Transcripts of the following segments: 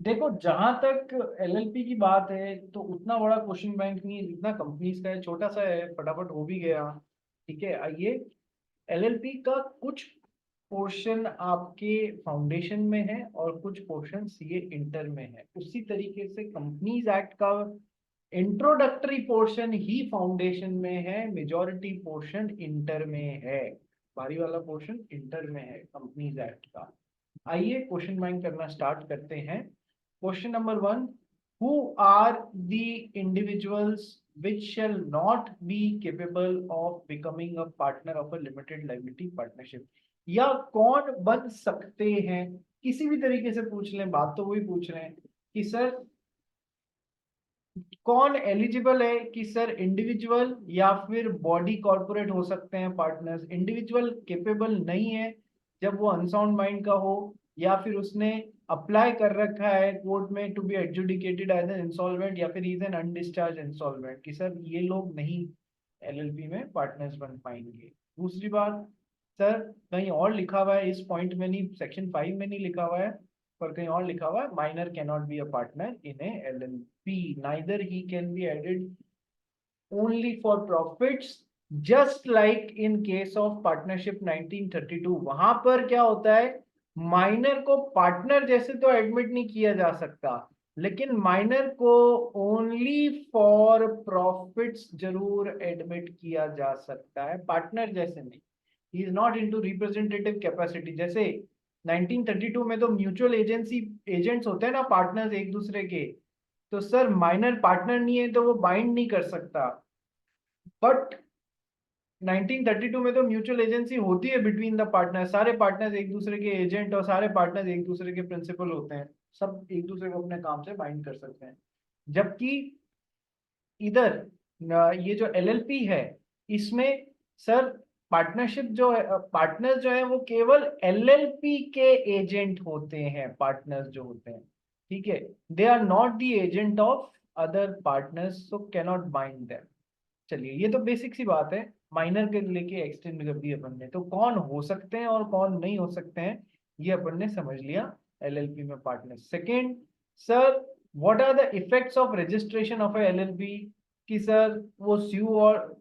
देखो, जहां तक एलएलपी की बात है तो उतना बड़ा क्वेश्चन बैंक नहीं है जितना कंपनीज का है, छोटा सा है, फटाफट हो भी गया। ठीक है, आइए। एलएलपी का कुछ पोर्शन आपके फाउंडेशन में है और कुछ पोर्शन सीए इंटर में है। उसी तरीके से कंपनीज एक्ट का इंट्रोडक्टरी पोर्शन ही फाउंडेशन में है, मेजॉरिटी पोर्शन इंटर में है। भारी वाला पोर्शन इंटर में है कंपनीज एक्ट का। आइए क्वेश्चन बैंक करना स्टार्ट करते हैं। Question number one, who are the individuals which shall not be capable of becoming a partner of a limited liability partnership। या कौन बन सकते हैं, किसी भी तरीके से पूछ लें, बात तो वही पूछ रहे हैं कि सर कौन एलिजिबल है कि सर इंडिविजुअल या फिर बॉडी कॉर्पोरेट हो सकते हैं पार्टनर्स। इंडिविजुअल केपेबल नहीं है जब वो अनसाउंड माइंड का हो, या फिर उसने अप्लाई कर रखा है कोर्ट में to be adjudicated as an insolvent, या फिर इज एन अनडिस्चार्ज इंसॉल्वेंट, कि सर ये लोग नहीं एलएलपी में पार्टनर्स बन पाएंगे। दूसरी बात, सर कहीं और लिखा हुआ है, इस पॉइंट में नहीं, सेक्शन 5 में नहीं लिखा हुआ है, पर कहीं और लिखा हुआ है, minor can not be a partner in a LLP, neither he can be added only for profits, just like in case of partnership 1932। वहां पर क्या होता है, माइनर को पार्टनर जैसे तो एडमिट नहीं किया जा सकता, लेकिन माइनर को ओनली फॉर प्रॉफिट्स जरूर एडमिट किया जा सकता है, पार्टनर जैसे नहीं। He is not into representative capacity. जैसे 1932 में तो म्यूचुअल एजेंसी एजेंट्स होते हैं ना, पार्टनर्स एक दूसरे के, तो सर माइनर पार्टनर नहीं है तो वो बाइंड नहीं कर सकता। बट 1932 में तो म्यूचुअल एजेंसी होती है बिटवीन द पार्टनर, सारे पार्टनर्स एक दूसरे के एजेंट और सारे पार्टनर्स एक दूसरे के प्रिंसिपल होते हैं, सब एक दूसरे को अपने काम से बाइंड कर सकते हैं। जबकि इधर ये जो एलएलपी है, इसमें सर पार्टनरशिप जो है, पार्टनर्स जो है वो केवल एलएलपी के एजेंट होते हैं, पार्टनर्स जो होते हैं। ठीक है, they are not the agent of other partners, so cannot bind them. चलिए, ये तो बेसिक सी बात है, माइनर के लेके एक्सटेंड कर दी अपन ने, तो कौन हो सकते हैं और कौन नहीं हो सकते हैं ये अपन ने समझ लिया एलएलपी में partner. Second, sir what are the effects of registration of a LLP, कि सर वो स्यू और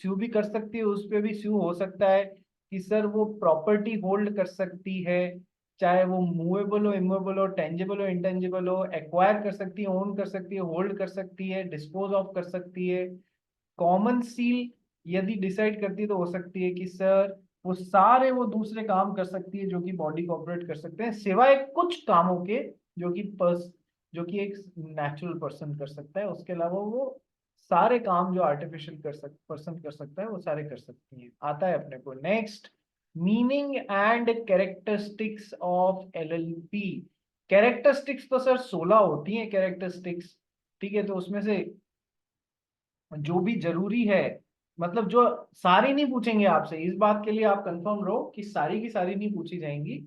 स्यू भी कर सकती है, उस पर भी स्यू हो सकता है, कि सर वो प्रॉपर्टी होल्ड कर सकती है, चाहे वो मूवेबल हो, इमूवेबल हो, टेंजिबल हो, इंटेंजिबल हो, एक्वायर कर सकती है, ओन कर सकती है, होल्ड कर सकती है, डिस्पोज ऑफ कर सकती है। कॉमन सील यदि डिसाइड करती है तो हो सकती है कि सर वो सारे वो दूसरे काम कर सकती है जो कि बॉडी कॉपरेट कर सकते हैं, सिवाय कुछ कामों के जो कि जो कि एक नेचुरल पर्सन कर सकता है, उसके अलावा वो सारे काम जो आर्टिफिशियल पर्सन कर सकता है वो सारे कर सकती है। आता है अपने को next, meaning and characteristics of LLP. Characteristics तो सर 16 होती हैं कैरेक्टरिस्टिक्स। ठीक है, तो उसमें से जो भी जरूरी है, मतलब जो सारी नहीं पूछेंगे आपसे, इस बात के लिए आप कंफर्म रहो कि सारी की सारी नहीं पूछी जाएंगी।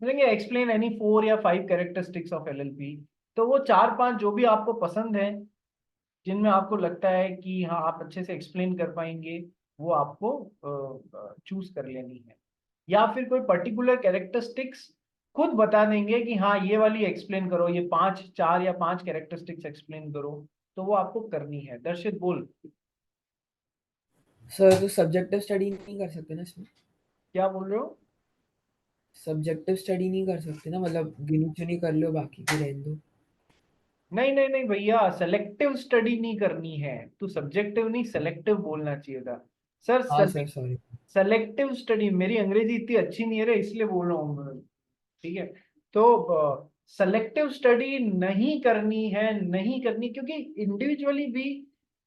बोलेंगे एक्सप्लेन एनी 4 या 5 कैरेक्टरिस्टिक्स ऑफ एलएलपी, तो वो 4-5 जो भी आपको पसंद है, जिनमें आपको लगता है कि हाँ आप अच्छे से एक्सप्लेन कर पाएंगे, वो आपको चूज कर लेनी है। या फिर कोई पर्टिकुलर कैरेक्टरिस्टिक्स खुद बता देंगे कि हाँ ये वाली एक्सप्लेन करो, ये 4 या 5 कैरेक्टरिस्टिक्स एक्सप्लेन करो, तो वो आपको करनी है। दर्शित बोल। सर तो सब्जेक्टिव स्टडी नहीं कर सकते ना इसमें? क्या बोल रहे हो? सब्जेक्टिव स्टडी नहीं कर सकते ना, मतलब गिनी चुनी कर लो बाकी की रहने दो। नहीं नहीं नहीं भैया, सेलेक्टिव स्टडी नहीं करनी है, तू सब्जेक्टिव नहीं सेलेक्टिव बोलना चाहिए था। हाँ sir sir, sorry. Selective study, मेरी अंग्रेजी इतनी अच्छी नहीं है रे, इसलिए बोल रहा हूँ मैं। ठीक है, तो सेलेक्टिव स्टडी नहीं करनी है, नहीं करनी, क्योंकि इंडिविजुअली भी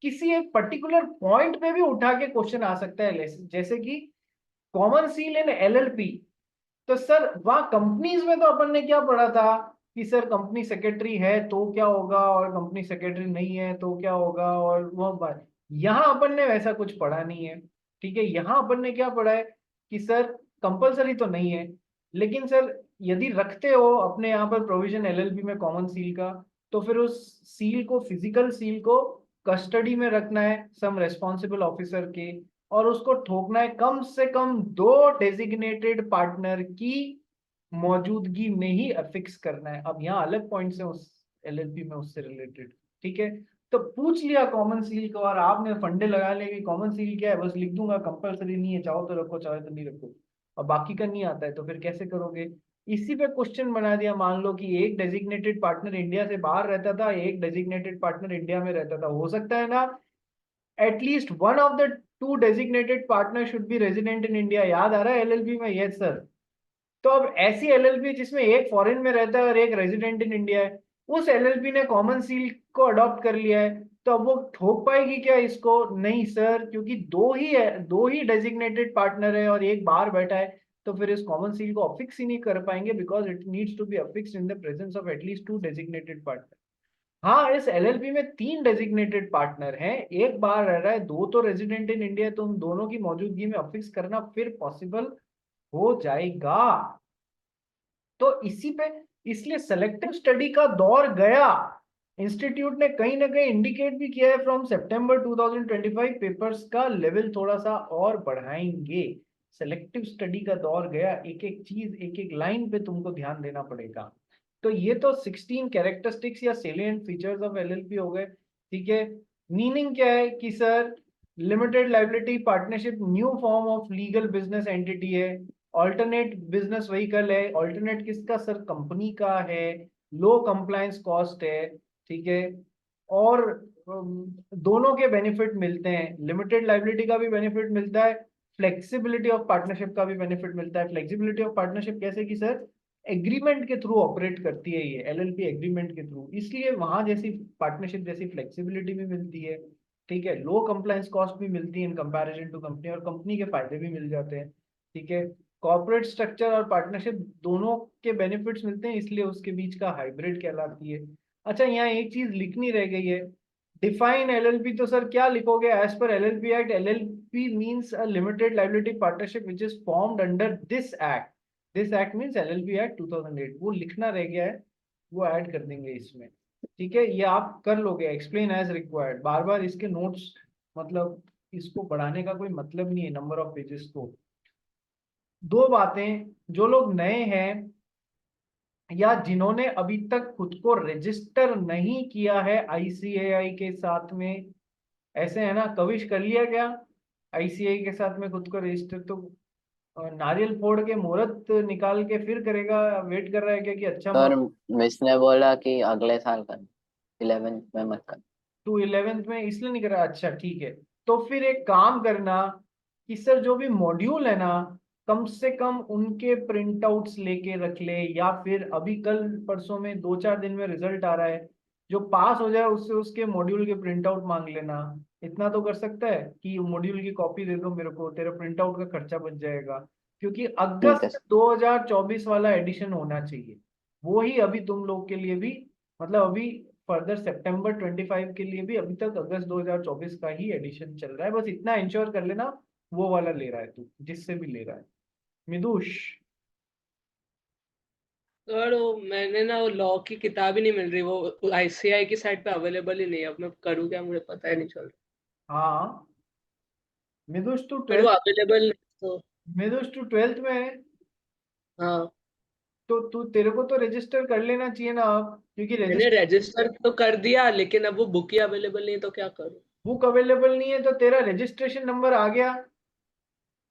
किसी एक पर्टिकुलर पॉइंट पे भी उठा के क्वेश्चन आ सकता है, जैसे कि कॉमन सील इन एलएलपी। तो सर वहां कंपनीज में तो अपन ने क्या पढ़ा था कि सर कंपनी सेक्रेटरी है तो क्या होगा, और कंपनी सेक्रेटरी नहीं है तो क्या होगा, और वो बात यहाँ अपन ने वैसा कुछ पढ़ा नहीं है। ठीक है, यहाँ अपन ने क्या पढ़ा है कि सर कंपलसरी तो नहीं है, लेकिन सर यदि रखते हो अपने यहाँ पर प्रोविजन एलएलपी में कॉमन सील का, तो फिर उस सील को, फिजिकल सील को कस्टडी में रखना है सम रेस्पॉन्सिबल ऑफिसर के, और उसको ठोकना है कम से कम 2 डेजिग्नेटेड पार्टनर की मौजूदगी में ही अफिक्स करना है। अब यहाँ अलग पॉइंट्स हैं उस एलएलपी में उससे रिलेटेड, ठीक है। तो पूछ लिया कॉमन सील को और आपने फंडे लगा लिए कि कॉमन सील क्या है, बस लिख दूंगा, कंपलसरी नहीं है, चाहो तो रखो चाहे तो नहीं रखो, और बाकी का नहीं आता है तो फिर कैसे करोगे। इसी पे क्वेश्चन बना दिया, मान लो कि एक डेजिग्नेटेड पार्टनर इंडिया से बाहर रहता था, एक डेजिग्नेटेड पार्टनर इंडिया में रहता था, हो सकता है ना at least one of the two designated partner should be resident in India. याद आ रहा है एलएलबी में? Yes sir. तो अब ऐसी एलएलपी जिसमें एक फॉरेन में रहता है और एक रेजिडेंट इन इंडिया है, उस एलएलपी ने कॉमन सील को अडॉप्ट कर लिया है, तो अब वो ठोक पाएगी क्या इसको? नहीं सर, क्योंकि दो ही है, दो ही डेजिग्नेटेड पार्टनर है और एक बाहर बैठा है, तो फिर इस कॉमन सील को अफिक्स ही नहीं कर पाएंगे, because it needs to be affixed in the presence of at least two designated partner. हाँ, इस एलएलपी में तीन डेजिग्नेटेड पार्टनर हैं, एक बाहर रह रहा है, दो तो रेजिडेंट इन इंडिया, तो उन दोनों की मौजूदगी में अफिक्स करना फिर पॉसिबल हो जाएगा। तो इसी पे, इसलिए सेलेक्टिव स्टडी का दौर गया। इंस्टीट्यूट ने कहीं ना कहीं इंडिकेट भी किया है फ्रॉम सितंबर 2025 पेपर्स का लेवल थोड़ा सा और बढ़ाएंगे। सेलेक्टिव स्टडी का दौर गया, एक एक चीज एक एक लाइन पे तुमको ध्यान देना पड़ेगा। तो ये तो 16 कैरेक्टरिस्टिक्स या सेलिएंट फीचर्स ऑफ एलएलपी हो गए, ठीक है। मीनिंग क्या है कि sir limited liability partnership new form of legal business entity है, ऑल्टरनेट बिजनेस व्हीकल है। ऑल्टरनेट किसका सर? कंपनी का है। लो कंप्लायंस कॉस्ट है, ठीक है। और दोनों के बेनिफिट मिलते हैं, लिमिटेड लाइबिलिटी का भी बेनिफिट मिलता है, फ्लेक्सिबिलिटी ऑफ पार्टनरशिप का भी बेनिफिट मिलता है। फ्लेक्सिबिलिटी ऑफ पार्टनरशिप कैसे कि सर एग्रीमेंट के थ्रू ऑपरेट करती है ये एलएलपी, एग्रीमेंट के थ्रू, इसलिए वहां जैसी पार्टनरशिप जैसी फ्लेक्सिबिलिटी भी मिलती है, ठीक है। लो कंप्लायंस कॉस्ट भी मिलती है इन कंपैरिजन टू कंपनी, और कंपनी के फायदे भी मिल जाते हैं, ठीक है। कॉर्पोरेट स्ट्रक्चर और पार्टनरशिप दोनों के बेनिफिट्स मिलते हैं, इसलिए उसके बीच का हाइब्रिड कहलाती है। अच्छा, यहाँ एक चीज लिखनी रह गई है, डिफाइन एलएलपी। तो सर क्या लिखोगे? As per LLP act, LLP means a limited liability partnership which is formed under this act. This act means LLP act 2008, वो लिखना रह गया है, वो ऐड कर देंगे इसमें, ठीक है। ये आप कर लोगे, एक्सप्लेन एज रिक्वायर्ड, बार बार इसके नोट्स, मतलब इसको बढ़ाने का कोई मतलब नहीं है नंबर ऑफ पेजेस को। दो बातें, जो लोग नए हैं या जिन्होंने अभी तक खुद को रजिस्टर नहीं किया है आईसीएआई के साथ में, ऐसे है ना, कविश कर लिया क्या आईसीएआई के साथ में खुद को रजिस्टर? तो नारियल फोड़ के मुहूर्त निकाल के फिर करेगा, वेट कर रहा है क्या कि अच्छा सर मिस ने बोला कि अगले साल कर, 11th में मत कर। तू 11th में इसलिए नहीं कर रहा? अच्छा ठीक है, तो फिर एक काम करना कि सर जो भी मॉड्यूल है ना, कम से कम उनके प्रिंट आउट्स लेके रख ले, या फिर अभी कल परसों में 2-4 दिन में रिजल्ट आ रहा है, जो पास हो जाए उससे उसके मॉड्यूल के प्रिंट आउट मांग लेना। इतना तो कर सकता है कि मॉड्यूल की कॉपी दे दो मेरे को, तेरा प्रिंट आउट का खर्चा बच जाएगा, क्योंकि ठीक है अगस्त 2024 वाला एडिशन होना चाहिए, वो ही अभी तुम लोग के लिए भी, मतलब अभी फर्दर सितंबर 25 के लिए भी अभी तक अगस्त 2024 का ही एडिशन चल रहा है, बस इतना इंश्योर कर लेना। वो वाला ले रहा है तू, जिससे भी ले रहा है। मिदुष, और वो मैंने ना वो लॉ की किताब ही नहीं मिल रही, वो आईसीआई की साइट पे अवेलेबल ही नहीं है। अब मैं करूँ क्या, मुझे पता ही नहीं चल रहा। हाँ मिदुष तू पर वो 12th, अवेलेबल नहीं तो। मिदुष तू 12th में है, हाँ, तो तू, तेरे को तो रजिस्टर कर लेना चाहिए ना अब, क्योंकि मैंने रजिस्टर, रजिस्टर तो कर दिया, लेकिन अब वो बुक ही अवेलेबल नहीं है तो क्या करूँ। बुक अवेलेबल नहीं है तो तेरा रजिस्ट्रेशन नंबर आ गया?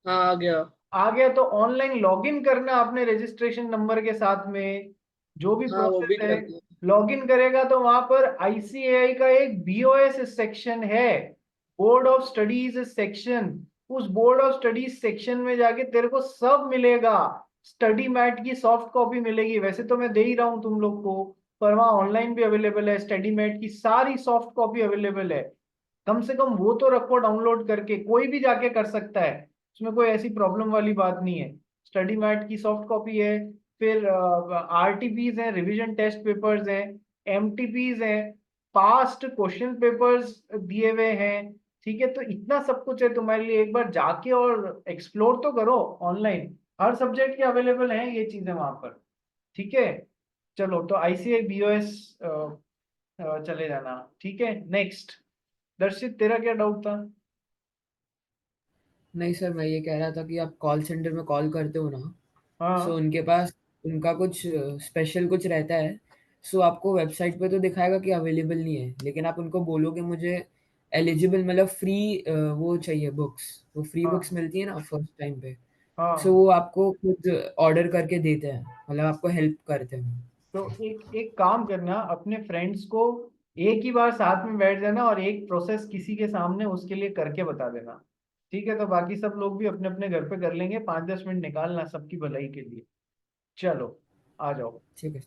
हाँ, आ गया। आ गया तो ऑनलाइन लॉगिन करना अपने रजिस्ट्रेशन नंबर के साथ में, जो भी हाँ, वो प्रोसेस भी है। कर दिया। लॉगिन करेगा तो वहां पर आईसीएआई का एक बीओएस सेक्शन है, बोर्ड ऑफ स्टडीज सेक्शन। उस बोर्ड ऑफ स्टडीज सेक्शन में जाके तेरे को सब मिलेगा। स्टडी मैट की सॉफ्ट कॉपी मिलेगी, वैसे तो मैं दे ही रहा हूँ तुम लोग को, पर वहाँ ऑनलाइन भी अवेलेबल है, स्टडी मैट की सारी सॉफ्ट कॉपी अवेलेबल है। कम से कम वो तो रखो डाउनलोड करके, कोई भी जाके कर सकता है, उसमें कोई ऐसी प्रॉब्लम वाली बात नहीं है। स्टडी मैट की सॉफ्ट कॉपी है, फिर आरटीपीज हैं, रिवीजन टेस्ट पेपर्स हैं, एमटीपीज हैं, पास्ट क्वेश्चन पेपर्स दिए हुए हैं, ठीक है। तो इतना सब कुछ है तुम्हारे लिए, एक बार जाके और एक्सप्लोर तो करो ऑनलाइन, हर सब्जेक्ट के अवेलेबल हैं ये चीजें वहां पर, ठीक है। चलो, तो आईसीआई बीओएस चले जाना, ठीक है। नेक्स्ट, दर्शित तेरा क्या डाउट था? नहीं सर, मैं ये कह रहा था कि आप कॉल सेंटर में कॉल करते हो ना, सो हाँ उनके पास उनका कुछ स्पेशल कुछ रहता है, सो आपको वेबसाइट पे तो दिखाएगा कि अवेलेबल नहीं है, लेकिन आप उनको बोलोगे मुझे एलिजिबल मतलब फ्री वो चाहिए बुक्स, वो फ्री बुक्स हाँ मिलती है ना फर्स्ट टाइम पे, सो हाँ। वो आपको खुद ऑर्डर करके देते हैं, मतलब आपको हेल्प करते हैं। तो एक एक काम करना, अपने फ्रेंड्स को एक ही बार साथ में बैठ जाना और एक प्रोसेस किसी के सामने उसके लिए करके बता देना। ठीक है, तो बाकी सब लोग भी अपने अपने घर पे कर लेंगे, 5-10 मिनट निकालना सबकी भलाई के लिए। चलो आ जाओ। ठीक है।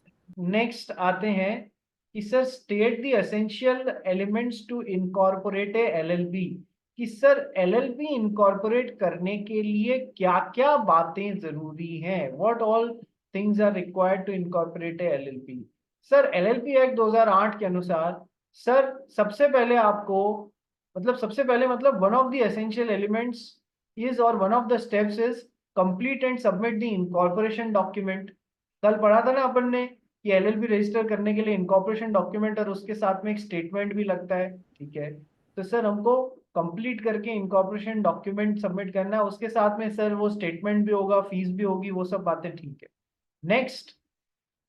नेक्स्ट आते हैं कि sir state the essential elements to incorporate a LLB. कि सर एलएलबी इनकॉर्पोरेट करने के लिए क्या क्या बातें जरूरी हैं, what all things are required to incorporate a LLB. Sir LLB act 2008 के अनुसार सर सबसे पहले आपको, मतलब सबसे पहले मतलब one of the essential elements is और one of the steps is complete and submit the incorporation document. कल पढ़ा था ना अपन ने कि एलएलबी रजिस्टर करने के लिए इनकॉर्पोरेशन डॉक्यूमेंट और उसके साथ में एक स्टेटमेंट भी लगता है। ठीक है, तो सर हमको कंप्लीट करके इनकॉर्पोरेशन डॉक्यूमेंट सबमिट करना है, उसके साथ में सर वो स्टेटमेंट भी होगा, फीस भी होगी, वो सब बातें ठीक है। नेक्स्ट,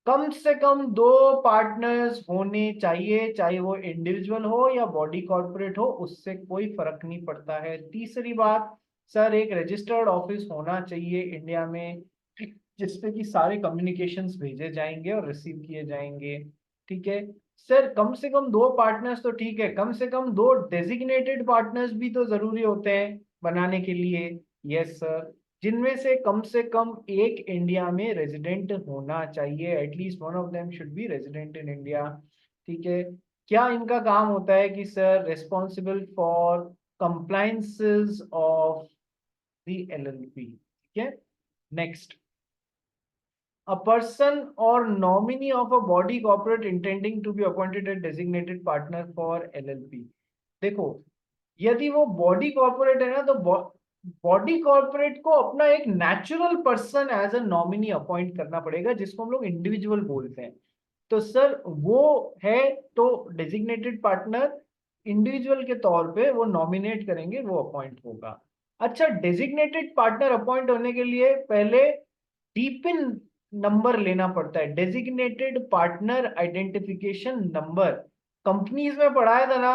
कम से कम 2 पार्टनर्स होने चाहिए, चाहे वो इंडिविजुअल हो या बॉडी कॉर्पोरेट हो, उससे कोई फर्क नहीं पड़ता है। तीसरी बात, सर एक रजिस्टर्ड ऑफिस होना चाहिए इंडिया में जिसपे कि सारे कम्युनिकेशंस भेजे जाएंगे और रिसीव किए जाएंगे। ठीक है सर, कम से कम 2 पार्टनर्स तो ठीक है, कम से कम 2 डेजिग्नेटेड पार्टनर्स भी तो जरूरी होते हैं बनाने के लिए। यस सर, जिनमें से कम एक इंडिया में रेजिडेंट होना चाहिए, at least one of them should be resident in India. ठीक है, क्या इनका काम होता है कि sir responsible for compliances of the LLP. ठीक है, next, a person or nominee of a body corporate intending to be appointed a designated partner for LLP। देखो, यदि वो बॉडी कॉर्पोरेट है ना, तो बॉडी कॉर्पोरेट को अपना एक natural person as a nominee appoint करना पड़ेगा, जिसको हम लोग इंडिविजुअल बोलते हैं। तो सर वो है, तो डेजिग्नेटेड पार्टनर इंडिविजुअल के तौर पे वो नॉमिनेट करेंगे, वो अपॉइंट होगा। अच्छा, डेजिग्नेटेड पार्टनर अपॉइंट होने के लिए पहले डीपिन नंबर लेना पड़ता है, designated partner identification number. Companies में पढ़ाया था ना,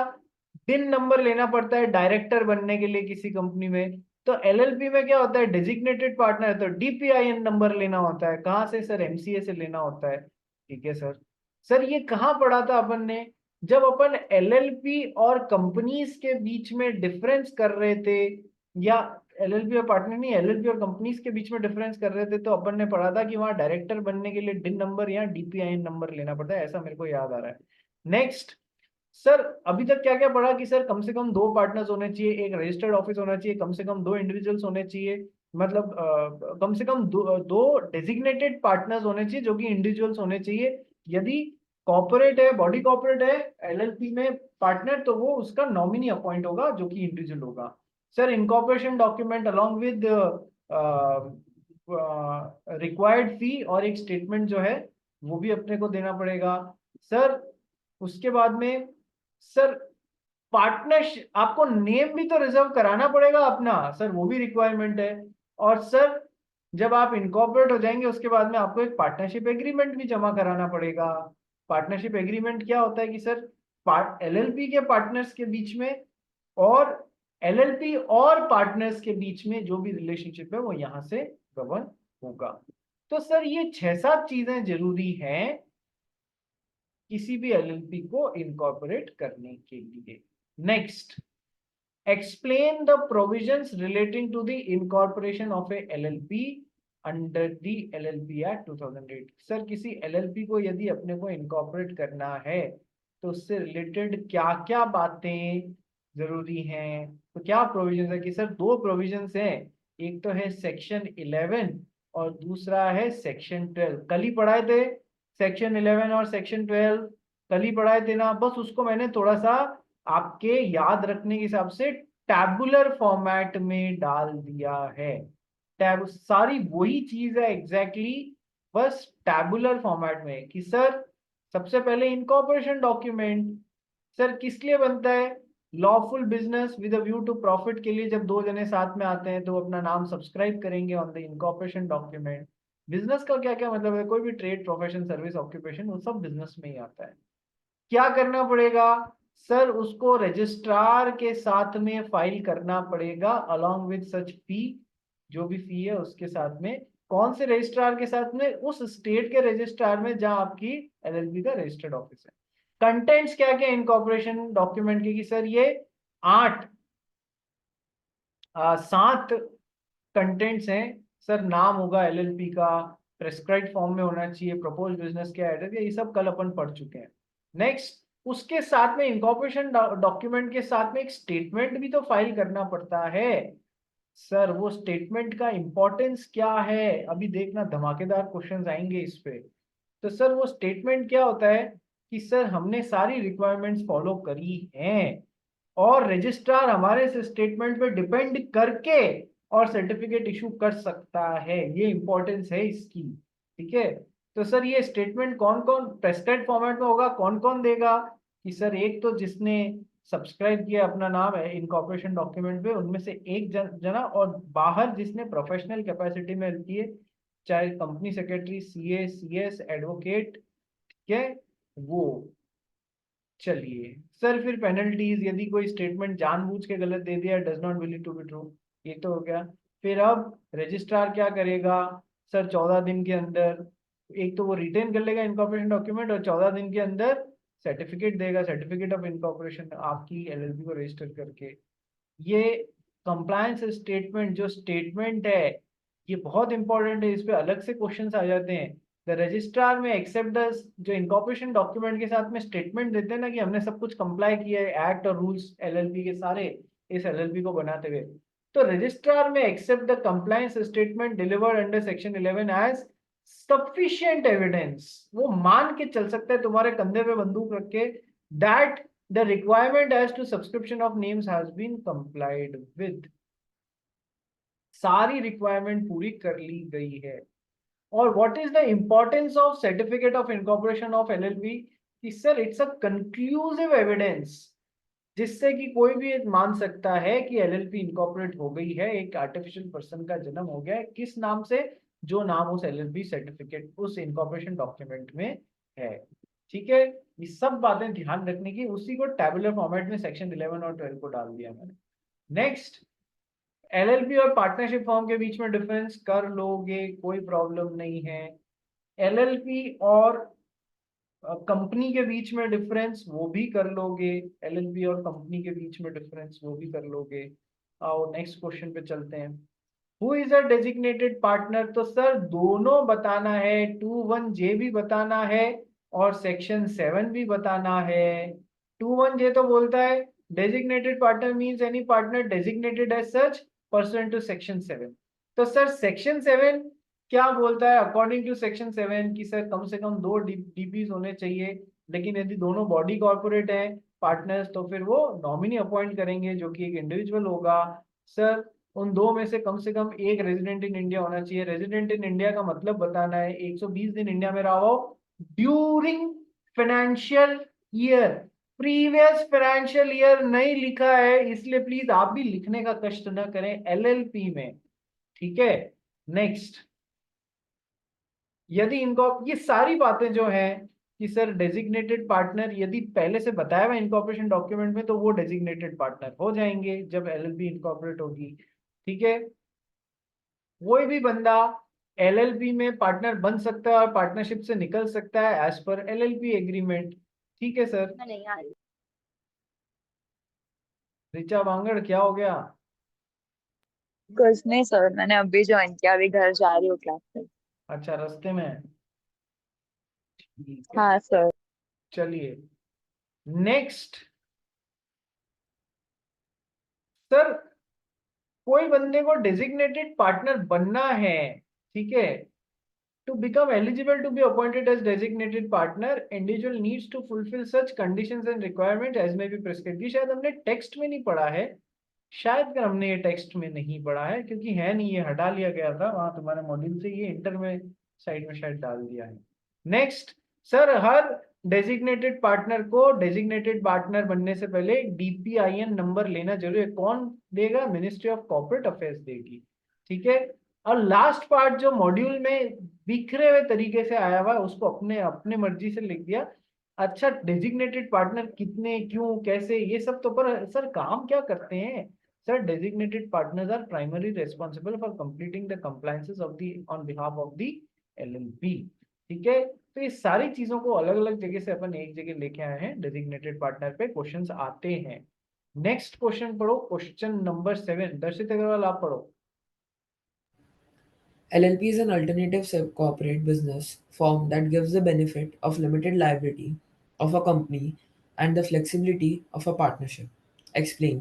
डिन नंबर लेना पड़ता है डायरेक्टर बनने के लिए किसी कंपनी में। तो एलएलपी में क्या होता है, डेजिग्नेटेड पार्टनर है तो डीपीआईएन नंबर लेना होता है। कहाँ से सर, एमसीए से लेना होता है। ठीक है सर। सर ये कहाँ पढ़ा था अपन ने, जब अपन एलएलपी और कंपनीज के बीच में डिफरेंस कर रहे थे, या एलएलपी और पार्टनर नहीं, एलएलपी और कंपनीज के बीच में डिफरेंस कर रहे थे, तो अपन ने पढ़ा था कि वहां डायरेक्टर बनने के लिए डिन नंबर या डीपीआईएन नंबर लेना पड़ता है, ऐसा मेरे को याद आ रहा है। नेक्स्ट सर, अभी तक क्या क्या पढ़ा कि सर कम से कम 2 पार्टनर्स होने चाहिए, एक रजिस्टर्ड ऑफिस होना चाहिए, कम से कम 2 इंडिविजुअल्स होने चाहिए, मतलब कम से कम दो डेजिग्नेटेड पार्टनर्स होने चाहिए जो कि इंडिविजुअल्स होने चाहिए। यदि कॉर्पोरेट है, बॉडी कॉर्पोरेट है एलएलपी में पार्टनर, तो वो उसका नॉमिनी अपॉइंट होगा जो कि इंडिविजुअल होगा। Sir incorporation document along with required fee और एक स्टेटमेंट जो है वो भी अपने को देना पड़ेगा। सर उसके बाद में सर पार्टनरशिप, आपको नेम भी तो रिजर्व कराना पड़ेगा अपना, सर वो भी रिक्वायरमेंट है। और सर जब आप इनकॉर्पोरेट हो जाएंगे उसके बाद में आपको एक पार्टनरशिप एग्रीमेंट भी जमा कराना पड़ेगा। पार्टनरशिप एग्रीमेंट क्या होता है कि सर एलएलपी के पार्टनर्स के बीच में और एलएलपी और पार्टनर्स के बीच में जो भी रिलेशनशिप है वो यहाँ से गवर्न होगा। तो सर ये 6-7 चीजें जरूरी हैं किसी भी एलएलपी को इनकॉर्पोरेट करने के लिए। Next, explain the provisions relating to the incorporation of a LLP under the LLP Act 2008। Sir किसी LLP को यदि अपने को इनकॉर्पोरेट करना है तो उससे रिलेटेड क्या क्या बातें जरूरी हैं, तो क्या प्रोविजंस है कि सर 2 प्रोविजंस हैं, एक तो है सेक्शन 11 और दूसरा है सेक्शन 12। कल ही पढ़ाए थे सेक्शन 11 और सेक्शन 12, कल ही पढ़ाए थे ना, बस उसको मैंने थोड़ा सा आपके याद रखने के हिसाब से टैबुलर फॉर्मेट में डाल दिया है। टैब सारी वही चीज है एग्जैक्टली, बस टैबुलर फॉर्मेट में। कि सर सबसे पहले इनकॉर्पोरेशन डॉक्यूमेंट सर किस लिए बनता है, lawful business with a view to profit के लिए। जब 2 जने साथ में आते हैं तो अपना नाम सब्सक्राइब करेंगे on the incorporation document. Business का क्या क्या मतलब है, कोई भी ट्रेड, प्रोफेशन, सर्विस, ऑक्यूपेशन, वो सब बिजनेस में ही आता है। क्या करना पड़ेगा सर, उसको रजिस्ट्रार के साथ में फाइल करना पड़ेगा अलोंग विद सच फी, जो भी फी है उसके साथ में। कौन से रजिस्ट्रार के साथ में? उस स्टेट के रजिस्ट्रार में जहां आपकी एलएलपी का रजिस्टर्ड ऑफिस है। कंटेंट्स क्या क्या इनकॉर्पोरेशन डॉक्यूमेंट के, कि सर ये 7 कंटेंट्स हैं सर। नाम होगा एलएलपी का, प्रेस्क्राइब फॉर्म में होना चाहिए, प्रपोज बिजनेस क्या एड्रेस, ये सब कल अपन पढ़ चुके हैं। नेक्स्ट, उसके साथ में इनकॉर्पोरेशन डॉक्यूमेंट के साथ में एक स्टेटमेंट भी तो फाइल करना पड़ता है सर। वो स्टेटमेंट का इंपॉर्टेंस क्या है, अभी देखना धमाकेदार क्वेश्चंस आएंगे इस पे। तो सर वो स्टेटमेंट क्या होता है कि सर हमने सारी रिक्वायरमेंट्स फॉलो करी हैं और रजिस्ट्रार हमारे इस स्टेटमेंट पे डिपेंड करके और सर्टिफिकेट इशू कर सकता है, ये इंपॉर्टेंस है इसकी। ठीक है, तो सर ये स्टेटमेंट कौन कौन प्रेस्क्राइब्ड फॉर्मेट में होगा, कौन कौन देगा? कि सर एक तो जिसने सब्सक्राइब किया अपना नाम है इनकॉर्पोरेशन डॉक्यूमेंट पे, उनमें से एक जना, और बाहर जिसने प्रोफेशनल कैपेसिटी में हेल्प की है, चाहे company secretary, CA, CS, advocate, ठीक है वो। चलिए सर, फिर पेनल्टीज, यदि कोई स्टेटमेंट जानबूझ के गलत दे दिया, does not believe to be true, ये तो हो गया। फिर अब रजिस्ट्रार क्या करेगा सर, 14 दिन के अंदर एक तो वो रिटेन कर लेगा इनकॉर्पोरेशन डॉक्यूमेंट, और 14 दिन के अंदर सर्टिफिकेट देगा, सर्टिफिकेट ऑफ इनकॉर्पोरेशन आपकी एलएलपी को रजिस्टर करके। ये कंप्लायंस स्टेटमेंट, जो स्टेटमेंट है ये बहुत इंपॉर्टेंट है, इस पे अलग से क्वेश्चंस आ जाते हैं। The registrar may accept the, जो इनकॉर्पोरेशन डॉक्यूमेंट के साथ में स्टेटमेंट देते हैं ना कि हमने सब कुछ कंप्लाई किया है, एक्ट और रूल्स एलएलपी के सारे इस एलएलपी को बनाते हुए, तो registrar may accept the compliance statement delivered under section 11 as sufficient evidence. वो मान के चल सकता है तुम्हारे कंधे पे बंदूक रख के, that the requirement as to subscription of names has been complied with। सारी रिक्वायरमेंट पूरी कर ली गई है। और what is the importance of certificate of incorporation of LLP? कि sir it's a conclusive evidence, जिससे कि कोई भी मान सकता है कि एलएलपी इनकॉर्पोरेट हो गई है, एक आर्टिफिशियल पर्सन का जन्म हो गया है, किस नाम से? जो नाम उस एलएलपी सर्टिफिकेट, उस इनकॉर्पोरेशन डॉक्यूमेंट में है। ठीक है, ये सब बातें ध्यान रखने की, उसी को टैबुलर फॉर्मेट में सेक्शन 11 और 12 को डाल दिया मैंने। नेक्स्ट, एलएलपी और पार्टनरशिप फॉर्म के बीच में डिफरेंस कर लोगे, कोई प्रॉब्लम नहीं है। एलएलपी और कंपनी के बीच में डिफरेंस, वो भी कर लोगे। एलएलपी और कंपनी के बीच में डिफरेंस, वो भी कर लोगे। आओ नेक्स्ट क्वेश्चन पे चलते हैं। Who is a designated partner? तो सर दोनों बताना है, 21J भी बताना है और सेक्शन 7 भी बताना है। 21J तो बोलता है designated partner means any partner designated as such pursuant to section 7। तो सर सेक्शन 7 क्या बोलता है अकॉर्डिंग टू सेक्शन 7 की सर कम से कम 2 डीपीज होने चाहिए, लेकिन यदि दोनों बॉडी कॉर्पोरेट हैं पार्टनर्स तो फिर वो नॉमिनी अपॉइंट करेंगे जो कि एक इंडिविजुअल होगा। सर उन दो में से कम एक रेजिडेंट इन इंडिया होना चाहिए। रेजिडेंट इन इंडिया का मतलब बताना है 120 दिन इंडिया में रहा हो during financial year. Previous financial year नहीं लिखा है, इसलिए प्लीज आप भी लिखने का कष्ट न करें एलएलपी में। ठीक है, नेक्स्ट, यदि इनको ये सारी बातें जो है कि सर डेजिग्नेटेड पार्टनर यदि पहले से बताया हुआ इनकॉर्पोरेशन डॉक्यूमेंट में तो वो डेजिग्नेटेड पार्टनर हो जाएंगे जब एलएलपी इनकॉर्पोरेट होगी। ठीक है, कोई भी बंदा एलएलपी में पार्टनर बन सकता है और पार्टनरशिप से निकल सकता है एज पर एलएलपी एग्रीमेंट। ठीक है सर। नहीं आ रही। ऋचा बांगड़ क्या हो गया? कुछ नहीं सर, मैंने अभी ज्वाइन किया, अभी घर जा रही हूँ क्लास से। अच्छा रास्ते में, ठीक है। हाँ सर। चलिए नेक्स्ट, सर कोई बंदे को डेजिग्नेटेड पार्टनर बनना है, ठीक है, to become eligible to be appointed as designated partner individual needs to fulfill such conditions and requirements as may be prescribed। ये शायद हमने टेक्स्ट में नहीं पढ़ा है, शायद हमने ये टेक्स्ट में नहीं पढ़ा है क्योंकि है नहीं, ये हटा लिया गया था वहां तुम्हारे मॉड्यूल से, ये इंटर में साइड में शायद डाल दिया है। नेक्स्ट, सर हर डेजिग्नेटेड पार्टनर को डेजिग्नेटेड पार्टनर बनने से पहले DPIN नंबर लेना जरूरी है। कौन देगा? मिनिस्ट्री ऑफ कॉर्पोरेट अफेयर्स देगी। ठीक है, और लास्ट पार्ट जो मॉड्यूल में बिखरे हुए तरीके से आया हुआ है उसको अपने अपने मर्जी से लिख दिया। अच्छा, डेजिग्नेटेड पार्टनर कितने, क्यों, कैसे, ये सब तो, पर सर काम क्या करते हैं sir? Designated partners are primary responsible for completing the compliances of the on behalf of the LLP. ठीक है, तो ये सारी चीजों को अलग अलग जगह से अपन एक जगह लेके आए हैं। डेजिग्नेटेड पार्टनर पे क्वेश्चंस आते हैं। नेक्स्ट क्वेश्चन पढ़ो, क्वेश्चन नंबर 7। दर्शित अग्रवाल आप पढ़ो। LLP is an alternative corporate business form that gives the benefit of limited liability of a company and the flexibility of a partnership. Explain.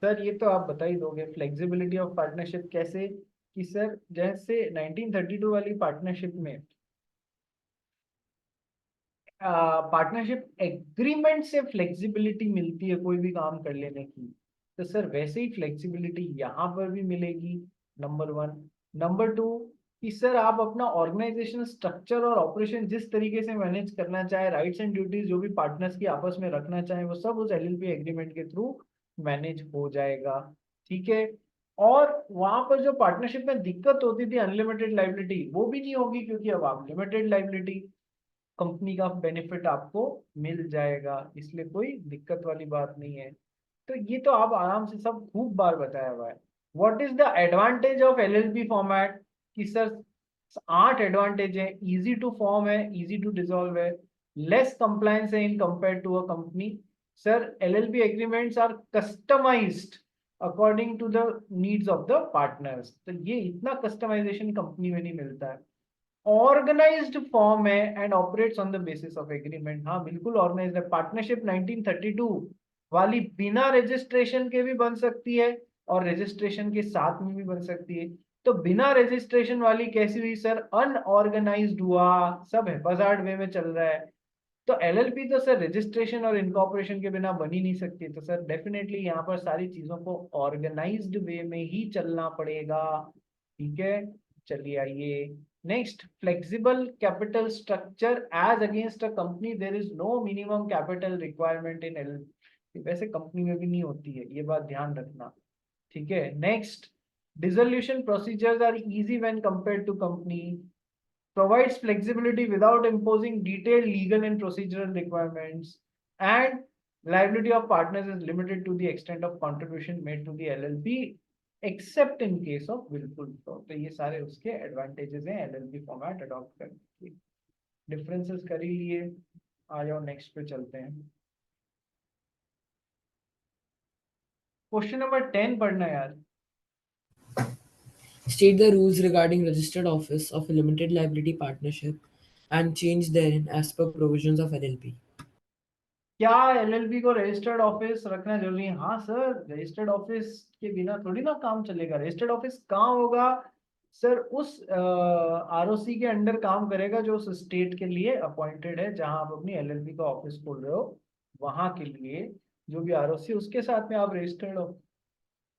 Sir ये तो आप बता ही दोगे, फ्लेक्सिबिलिटी ऑफ पार्टनरशिप कैसे? कि सर जैसे 1932 वाली पार्टनरशिप में पार्टनरशिप एग्रीमेंट से फ्लेक्सिबिलिटी मिलती है कोई भी काम कर लेने की, तो सर वैसे ही फ्लेक्सिबिलिटी यहाँ पर भी मिलेगी, नंबर 1। नंबर 2 कि सर आप अपना ऑर्गेनाइजेशन स्ट्रक्चर और ऑपरेशन जिस तरीके से मैनेज करना चाहे, राइट्स एंड ड्यूटीज जो भी पार्टनर्स की आपस में रखना चाहे, वो सब उस एलएलपी एग्रीमेंट के थ्रू मैनेज हो जाएगा। ठीक है, और वहां पर जो पार्टनरशिप में दिक्कत होती थी अनलिमिटेड लाइबिलिटी, वो भी नहीं होगी, क्योंकि अब आप लिमिटेड लाइबिलिटी कंपनी का बेनिफिट आपको मिल जाएगा, इसलिए कोई दिक्कत वाली बात नहीं है। तो ये तो आप आराम से सब खूब बार बताया हुआ है। What is the advantage of LLP format? कि सर 8 एडवांटेज है। इजी टू फॉर्म है, इजी टू डिसॉल्व है, लेस कंप्लायंस है in compare to a company. Sir LLP agreements are customised according to the needs of the partners. तो ये इतना customisation company में नहीं मिलता है। ऑर्गेनाइज्ड फॉर्म है and operates on the basis of agreement. हाँ बिल्कुल ऑर्गेनाइज्ड है। पार्टनरशिप 1932 वाली बिना रजिस्ट्रेशन के भी बन सकती है और रजिस्ट्रेशन के साथ में भी बन सकती है। तो बिना रजिस्ट्रेशन वाली कैसी हुई सर? अनऑर्गेनाइज्ड हुआ, सब हैजार्ड वे में चल रहा है। तो एलएलपी तो सर रजिस्ट्रेशन और इनकॉर्पोरेशन के बिना बन ही नहीं सकती। तो सर डेफिनेटली यहाँ पर सारी चीजों को ऑर्गेनाइज्ड वे में ही चलना पड़ेगा। ठीक है, चलिए आइए next. Flexible capital structure as against a company, there is no minimum capital requirement in LLP. वैसे कंपनी में भी नहीं होती है, ये बात ध्यान रखना। ठीक है, next. Dissolution procedures are easy when compared to company, provides flexibility without imposing detailed legal and procedural requirements, and liability of partners is limited to the extent of contribution made to the LLP except in case of willful fraud। तो ये सारे उसके advantages हैं LLP format adopt करने के। Differences कर ही लिए, आ जाओ नेक्स्ट पे चलते हैं। क्वेश्चन नंबर 10 पढ़ना यार। State the rules regarding registered office of a limited liability partnership and change therein as per provisions of LLP. क्या एलएलपी को रजिस्टर्ड ऑफिस रखना जरूरी है? हाँ सर, रजिस्टर्ड ऑफिस के बिना थोड़ी ना काम चलेगा। रजिस्टर्ड ऑफिस कहाँ होगा सर? उस आरओसी के अंडर काम करेगा जो उस स्टेट के लिए अपॉइंटेड है, जहां आप अपनी एलएलपी का ऑफिस खोल रहे हो वहां के लिए जो भी आरओसी, उसके साथ में आप रजिस्टर्ड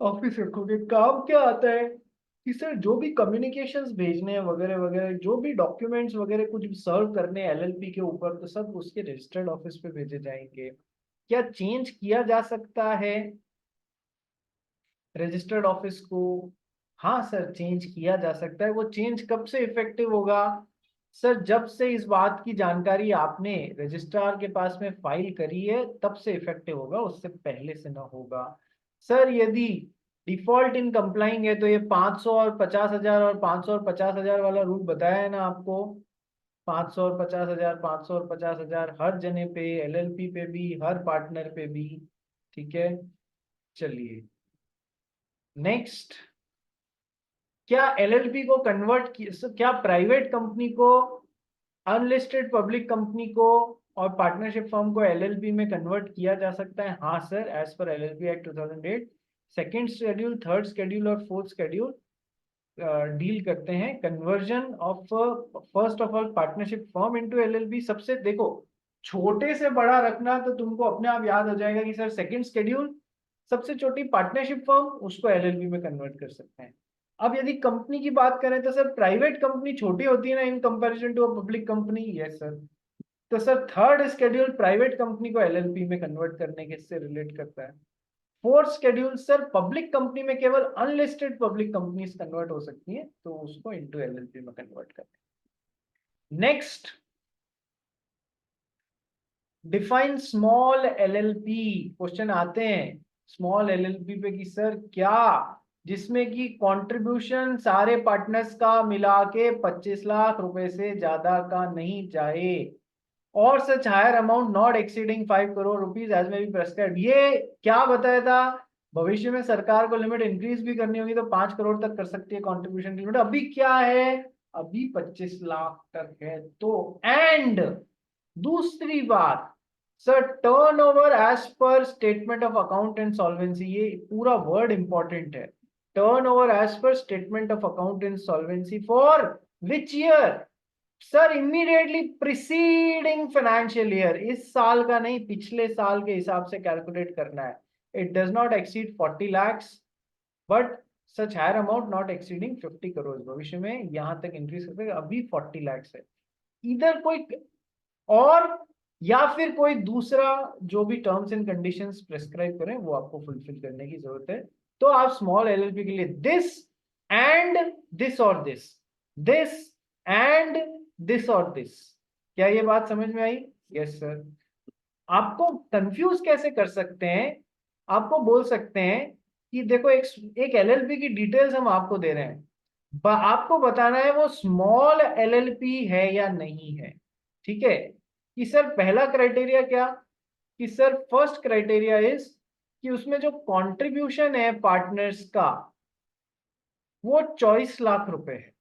ऑफिस रखोगे। काम क्या आता है कि सर जो भी कम्युनिकेशंस भेजने हैं वगैरह वगैरह, जो भी डॉक्यूमेंट्स वगैरह कुछ सर्व करने हैं एलएलपी के ऊपर, तो सब उसके रजिस्टर्ड ऑफिस पे भेजे जाएंगे। क्या चेंज किया जा सकता है रजिस्टर्ड ऑफिस को? हाँ सर, चेंज किया जा सकता है। वो चेंज कब से इफेक्टिव होगा सर? जब से इस बात की जानकारी आपने रजिस्ट्रार के पास में फाइल करी है तब से इफेक्टिव होगा, उससे पहले से ना होगा। सर यदि डिफॉल्ट इन कंप्लाइंग है तो ये 500 और 50,000 और 500 और 50,000 वाला रूल बताया है ना आपको। 500 और 50,000, 500 और 50,000 हर जने पे, एलएलपी पे भी, हर पार्टनर पे भी। ठीक है, चलिए नेक्स्ट। क्या एलएलपी को क्या प्राइवेट कंपनी को, अनलिस्टेड पब्लिक कंपनी को और पार्टनरशिप फर्म को एलएलपी में कन्वर्ट किया जा सकता है? हाँ sir, as per LLP act 2008 second schedule, third schedule और फोर्थ शेड्यूल डील करते हैं conversion of first of all partnership firm into LLP. सबसे देखो, छोटे से बड़ा रखना तो तुमको अपने आप याद हो जाएगा कि सर सेकंड शेड्यूल, सबसे छोटी पार्टनरशिप फर्म, उसको एलएलपी में कन्वर्ट कर सकते हैं। अब यदि कंपनी की बात करें तो सर प्राइवेट कंपनी छोटी होती है ना in comparison to a public company. Yes sir. तो sir third schedule private company को एलएलपी में कन्वर्ट करने के से रिलेट करता है। Fourth schedule sir public company में केवल अनलिस्टेड पब्लिक कंपनीज कन्वर्ट हो सकती हैं, तो उसको इनटू एलएलपी में कन्वर्ट करते हैं। Next, define small LLP. Question आते हैं स्मॉल एलएलपी पे कि सर क्या, जिसमें कि कंट्रीब्यूशन सारे पार्टनर्स का मिला के 25 लाख रुपए से ज्यादा का नहीं जाए, और such higher amount not exceeding 5 crore rupees as may be prescribed. ये क्या बताया था, भविष्य में सरकार को लिमिट इंक्रीज भी करनी होगी तो 5 करोड़ तक कर सकती है कंट्रीब्यूशन की लिमिट। अभी क्या है, अभी 25 लाख तक है। तो एंड दूसरी बात sir, turnover as per statement of account and solvency, ये पूरा वर्ड इंपॉर्टेंट है। Turnover as per statement of account and solvency for which year sir, immediately preceding financial year, इस साल का नहीं पिछले साल के हिसाब से कैलकुलेट करना है। It does not exceed 40 lakhs but such higher amount not exceeding 50 crore. भविष्य में यहां तक इंक्रीज करते, अभी 40 lakhs है। इधर कोई और या फिर कोई दूसरा जो भी टर्म्स एंड कंडीशंस प्रेस्क्राइब करें वो आपको फुलफिल करने की जरूरत है। तो आप स्मॉल एलएलपी के लिए दिस एंड दिस और दिस एंड दिस और दिस, क्या ये बात समझ में आई? Yes sir. आपको कंफ्यूज कैसे कर सकते हैं, आपको बोल सकते हैं कि देखो एक एलएलपी की डिटेल्स हम आपको दे रहे हैं, आपको बताना है वो स्मॉल एलएलपी है या नहीं है। ठीक है कि सर पहला क्राइटेरिया क्या, कि सर फर्स्ट क्राइटेरिया इज कि उसमें जो कंट्रीब्यूशन है पार्टनर्स का वो 24 लाख रुपए है।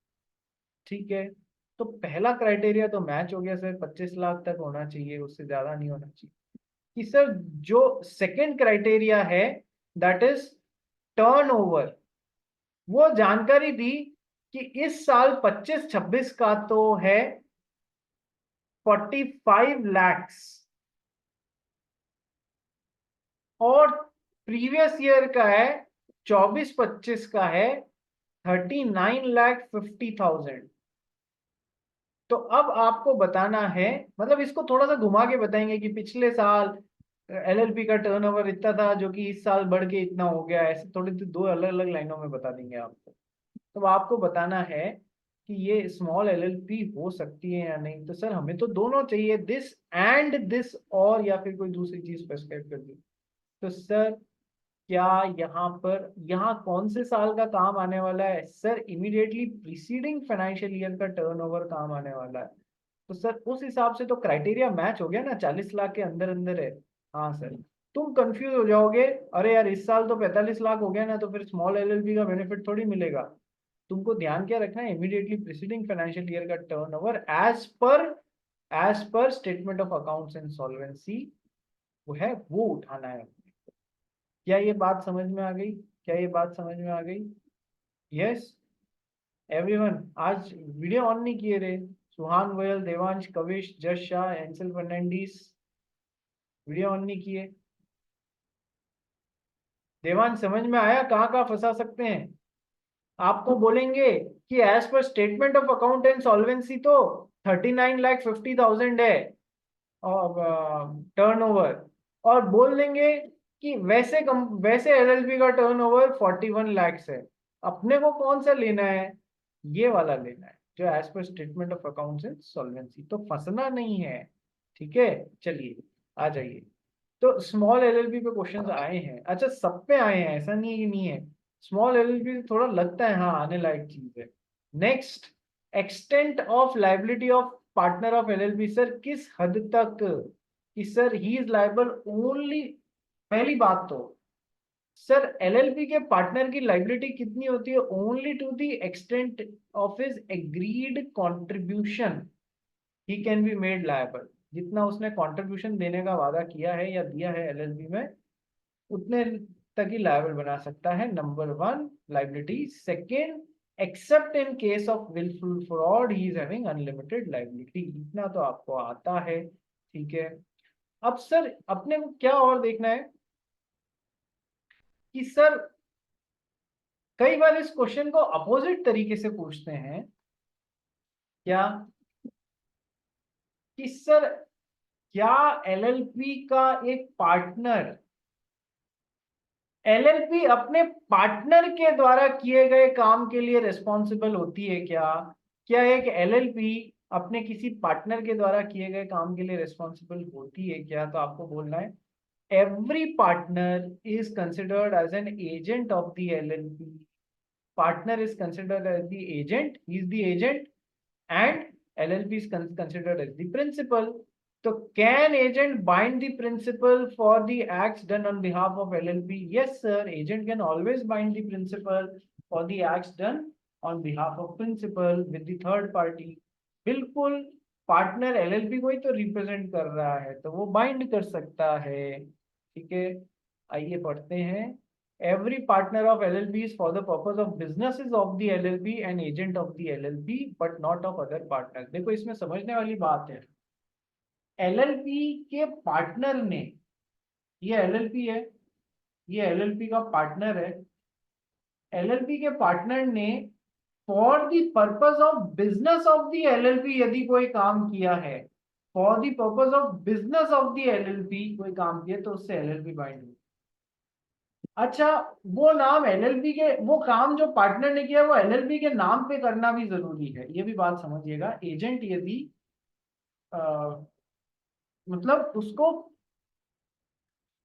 ठीक है, तो पहला क्राइटेरिया तो मैच हो गया सर, 25 लाख तक होना चाहिए, उससे ज्यादा नहीं होना चाहिए। कि सर जो सेकंड क्राइटेरिया है दैट इज टर्नओवर, वो जानकारी दी कि इस साल 25-26 का तो है 45 lakhs और प्रीवियस ईयर का है 24-25 का है 39,50,000। तो अब आपको बताना है, मतलब इसको थोड़ा सा घुमा के बताएंगे कि पिछले साल एलएलपी का टर्नओवर इतना था जो कि इस साल बढ़ के इतना हो गया, ऐसे थोड़ी दो अलग अलग लाइनों में बता देंगे आपको। तो आपको बताना है कि ये स्मॉल एलएलपी हो सकती है या नहीं। तो सर हमें तो दोनों चाहिए, दिस एंड दिस, और या फिर कोई दूसरी चीज प्रेस्क्राइब कर दी। तो सर क्या यहाँ कौन से साल का काम आने वाला है, sir immediately preceding financial year का टर्नओवर काम आने वाला है। तो सर उस हिसाब से तो क्राइटेरिया मैच हो गया ना, 40 लाख के अंदर अंदर है। हाँ सर, तुम कंफ्यूज हो जाओगे, अरे यार इस साल तो 45 लाख हो गया ना, तो फिर स्मॉल एलएलपी का बेनिफिट थोड़ी मिलेगा। तुमको ध्यान क्या रखना है, इमीडिएटली प्रीसीडिंग फाइनेंशियल ईयर का turnover as per statement of accounts and solvency वो है, वो उठाना है। क्या ये बात समझ में आ गई? क्या ये बात समझ में आ गई? Yes everyone. आज वीडियो ऑन नहीं किए रे, सुहान गोयल, देवांश, कविश, जश शाह, एंसल फर्नांडिस, वीडियो ऑन नहीं किए। देवांश समझ में आया कहाँ कहाँ फंसा सकते हैं? आपको बोलेंगे कि as per statement of account and solvency तो 39,50,000 है टर्नओवर, और बोल देंगे कि वैसे एलएलपी का टर्नओवर 41 lakhs है। अपने को कौन सा लेना है, ये वाला लेना है जो as per statement of accounts and solvency, तो फंसना नहीं है। ठीक है, चलिए आ जाइए। तो स्मॉल एलएलपी पे क्वेश्चंस आए हैं, अच्छा सब पे आए हैं, ऐसा नहीं है कि नहीं है। स्मॉल एलएलपी थोड़ा लगता है हाँ आने लायक चीज है। Next, extent of liability of partner of LLP, sir किस हद तक कि sir he is liable only. पहली बात तो सर एलएलपी के पार्टनर की लाइबिलिटी कितनी होती है, only to the extent of his agreed contribution he can be made liable. जितना उसने कंट्रीब्यूशन देने का वादा किया है या दिया है एलएलपी में, उतने तक ही लायबल बना सकता है। Number 1 liability. Second, except in case of wilful fraud he is having unlimited liability. इतना तो आपको आता है। ठीक है, अब सर अपने को क्या और देखना है कि सर कई बार इस क्वेश्चन को अपोजिट तरीके से पूछते हैं, क्या कि सर क्या एलएलपी का एक पार्टनर एलएलपी अपने पार्टनर के द्वारा किए गए काम के लिए रिस्पॉन्सिबल होती है क्या? क्या एक एलएलपी अपने किसी पार्टनर के द्वारा किए गए काम के लिए रिस्पॉन्सिबल होती है क्या? तो आपको बोलना है every partner is considered as an agent of the LLP. Partner is considered as the agent, he is the agent, and LLP is considered as the principal. So can agent bind the principal for the acts done on behalf of LLP? Yes sir, agent can always bind the principal for the acts done on behalf of principal with the third party. बिल्कुल, partner LLP को ही तो represent कर रहा है, तो वो bind कर सकता है। ठीक है, आइए पढ़ते हैं। Every partner of LLP is for the purpose of businesses of the LLP and agent of the LLP but not of other partner. देखो इसमें समझने वाली बात है, एलएलपी के पार्टनर ने, ये एलएलपी है, ये एलएलपी का पार्टनर है, एलएलपी के पार्टनर ने for the purpose of business of the LLP यदि कोई काम किया है, for the purpose of business of the LLP कोई काम किया, तो उससे एलएलपी बाइंड होगी। अच्छा, वो नाम एलएलपी के, वो काम जो पार्टनर ने किया वो एलएलपी के नाम पे करना भी जरूरी है, ये भी बात समझिएगा। एजेंट यदि मतलब उसको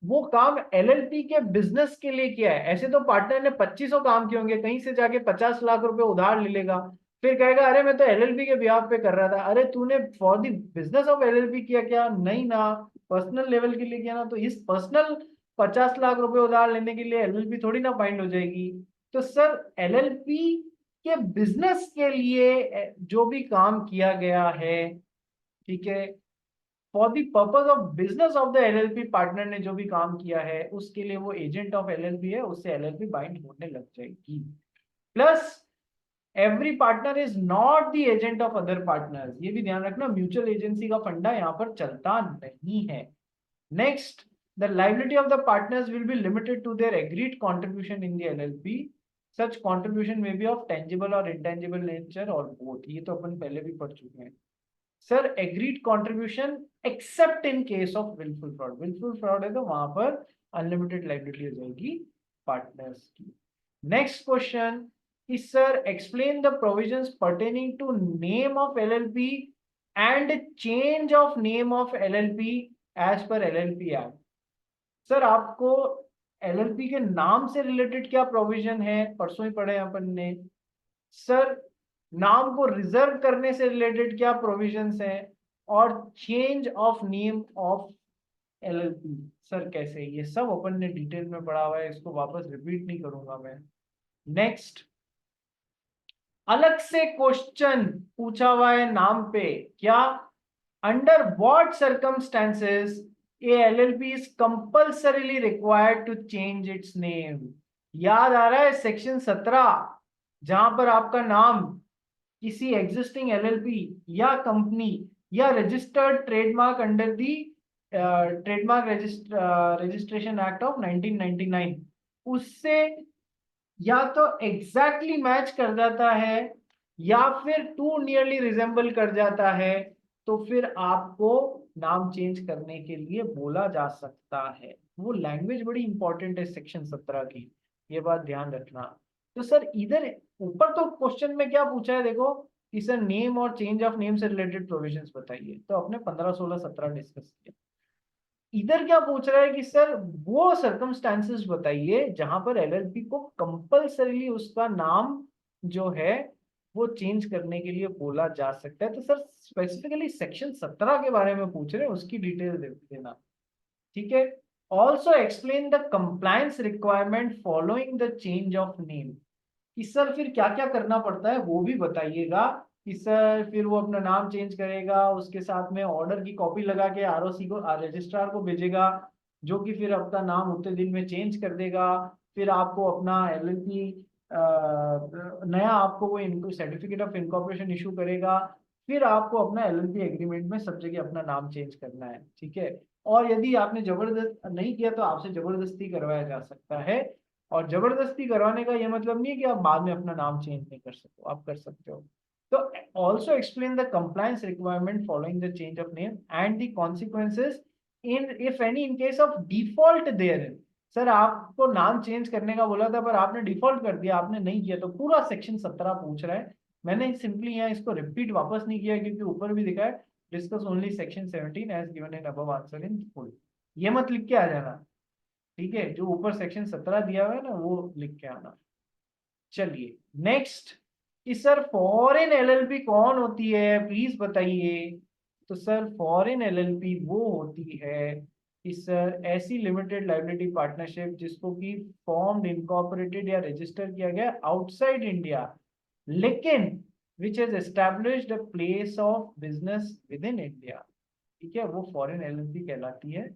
वो काम एलएलपी के बिजनेस के लिए किया है, ऐसे तो पार्टनर ने 2500 काम किए होंगे, कहीं से जाके 50 लाख रुपए उधार ले लेगा, फिर कहेगा अरे मैं तो एलएलपी के बिहाफ पे कर रहा था। अरे तूने for the business of LLP किया क्या? नहीं ना, पर्सनल लेवल के लिए किया ना, तो इस पर्सनल 50 लाख रुपए उधार लेने के लिए एलएलपी थोड़ी ना बाइंड हो जाएगी। तो सर एलएलपी के बिजनेस के लिए जो भी काम किया गया है, ठीक है, for the purpose of business of the LLP partner ने जो भी काम किया है उसके लिए वो एजेंट ऑफ एलएलपी है, उससे एलएलपी बाइंड होने लग जाएगी। Plus every partner is not the agent of other partners, ये भी ध्यान रखना, म्यूचुअल एजेंसी का फंडा यहाँ पर चलता नहीं है। Next, the liability of the partners will be limited to their agreed contribution in the LLP, such contribution may be of tangible और इंटेंजिबल नेचर और बोथ, ये तो अपन पहले भी पढ़ चुके हैं। Sir agreed contribution except in case of wilful fraud, wilful fraud है तो वहां पर अनलिमिटेड लायबिलिटी हो जाएगी पार्टनर्स की। Next question is sir explain the provisions pertaining to name of LLP and change of name of LLP as per LLP Act। Sir आपको LLP के नाम से रिलेटेड क्या प्रोविजन है, परसों ही पढ़े अपन ने। सर नाम को रिजर्व करने से रिलेटेड क्या प्रोविजंस हैं, और change of name of LLP sir कैसे, ये सब अपन ने डिटेल में पढ़ा हुआ है, इसको वापस रिपीट नहीं करूंगा मैं। नेक्स्ट, अलग से क्वेश्चन पूछा हुआ है नाम पे, क्या under what circumstances a LLP is compulsorily required to change its name. याद आ रहा है सेक्शन 17, जहां पर आपका नाम किसी एग्जिस्टिंग एलएलपी या कंपनी या registered trademark under the trademark registration act of 1999 उससे या तो एग्जैक्टली मैच कर जाता है या फिर टू नियरली रिजेंबल कर जाता है, तो फिर आपको नाम चेंज करने के लिए बोला जा सकता है। वो लैंग्वेज बड़ी इंपॉर्टेंट है सेक्शन 17 की, ये बात ध्यान रखना। तो सर इधर ऊपर तो क्वेश्चन में क्या पूछा है देखो कि सर नेम और चेंज ऑफ नेम से रिलेटेड प्रोविजंस बताइए, तो आपने 15, 16, 17 डिस्कस किया। इधर क्या पूछ रहा है कि सर वो सर्कमस्टेंसेस बताइए जहां पर एलएलपी को कंपल्सरीली उसका नाम जो है वो चेंज करने के लिए बोला जा सकता है। तो सर स्पेसिफिकली सेक्शन 17 के बारे में पूछ रहे हैं, उसकी डिटेल देना, ठीक है। Also explain the compliance requirement following the change of name, कि सर फिर क्या क्या करना पड़ता है वो भी बताइएगा, कि सर फिर वो अपना नाम चेंज करेगा, उसके साथ में ऑर्डर की कॉपी लगा के आरओसी को, रजिस्ट्रार को भेजेगा, जो कि फिर अपना नाम उतने दिन में चेंज कर देगा, फिर आपको अपना एलएलपी नया आपको वो सर्टिफिकेट ऑफ इनकॉर्पोरेशन इशू करेगा, फिर आपको अपना एलएलपी एग्रीमेंट में सब जगह अपना नाम चेंज करना है, ठीक है। और यदि आपने जबरदस्त नहीं किया तो आपसे जबरदस्ती करवाया जा सकता है, और जबरदस्ती करवाने का ये मतलब नहीं है कि आप बाद में अपना नाम चेंज नहीं कर सकते, आप कर सकते हो। तो also explain the compliance requirement following the change of name and the consequences in if any in case of default therein। Sir आपको नाम चेंज करने का बोला था पर आपने डिफॉल्ट कर दिया, आपने नहीं किया, तो पूरा सेक्शन 17 पूछ रहा है। मैंने सिंपली यहाँ इसको रिपीट वापस नहीं किया क्योंकि ऊपर भी दिखा है discuss only section 17 as given in above answer in full. ये मत लिख के आ जाना, ठीक है, जो ऊपर सेक्शन 17 दिया हुआ है ना वो लिख के आना। चलिए नेक्स्ट, कि सर फॉरेन एलएलपी कौन होती है प्लीज बताइए। तो सर फॉरेन एलएलपी वो होती है कि सर ऐसी लिमिटेड लायबिलिटी पार्टनरशिप जिसको कि फॉर्म्ड इनकॉर्पोरेटेड या रजिस्टर किया गया आउटसाइड इंडिया, लेकिन which has established a place of business with in India, ठीक है, वो फॉरेन एलएलपी कहलाती है।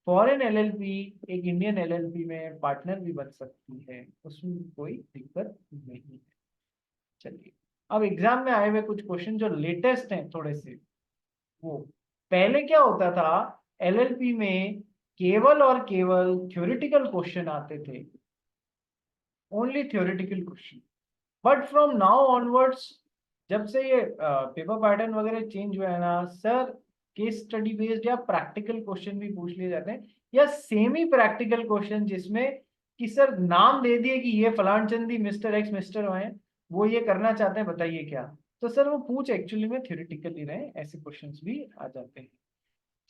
फॉरेन एलएलपी एक इंडियन एलएलपी में पार्टनर भी बन सकती है, उसमें कोई दिक्कत नहीं है। चलिए अब एग्जाम में आए हुए कुछ क्वेश्चन जो लेटेस्ट हैं थोड़े से, वो पहले क्या होता था एलएलपी में केवल और केवल थ्योरेटिकल क्वेश्चन आते थे, only theoretical question, but from now onwards जब से ये पेपर पैटर्न वगैरह चेंज हुआ है ना सर, केस स्टडी बेस्ड या प्रैक्टिकल क्वेश्चन भी पूछ लिए जाते हैं, या सेमी प्रैक्टिकल क्वेश्चन जिसमें कि सर नाम दे दिए कि ये फलान चंदी मिस्टर एक्स मिस्टर वाई वो ये करना चाहते हैं बताइए क्या, तो सर वो पूछ एक्चुअली में थ्योरेटिकल ही रहे, ऐसे क्वेश्चंस भी आ जाते हैं।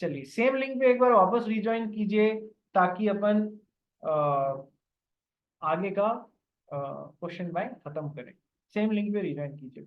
चलिए सेम लिंक पे एक बार वापस रिज्वाइन कीजिए ताकि अपन आगे का क्वेश्चन बैंक खत्म करें। सेम लिंक पे रिज्वाइन कीजिए।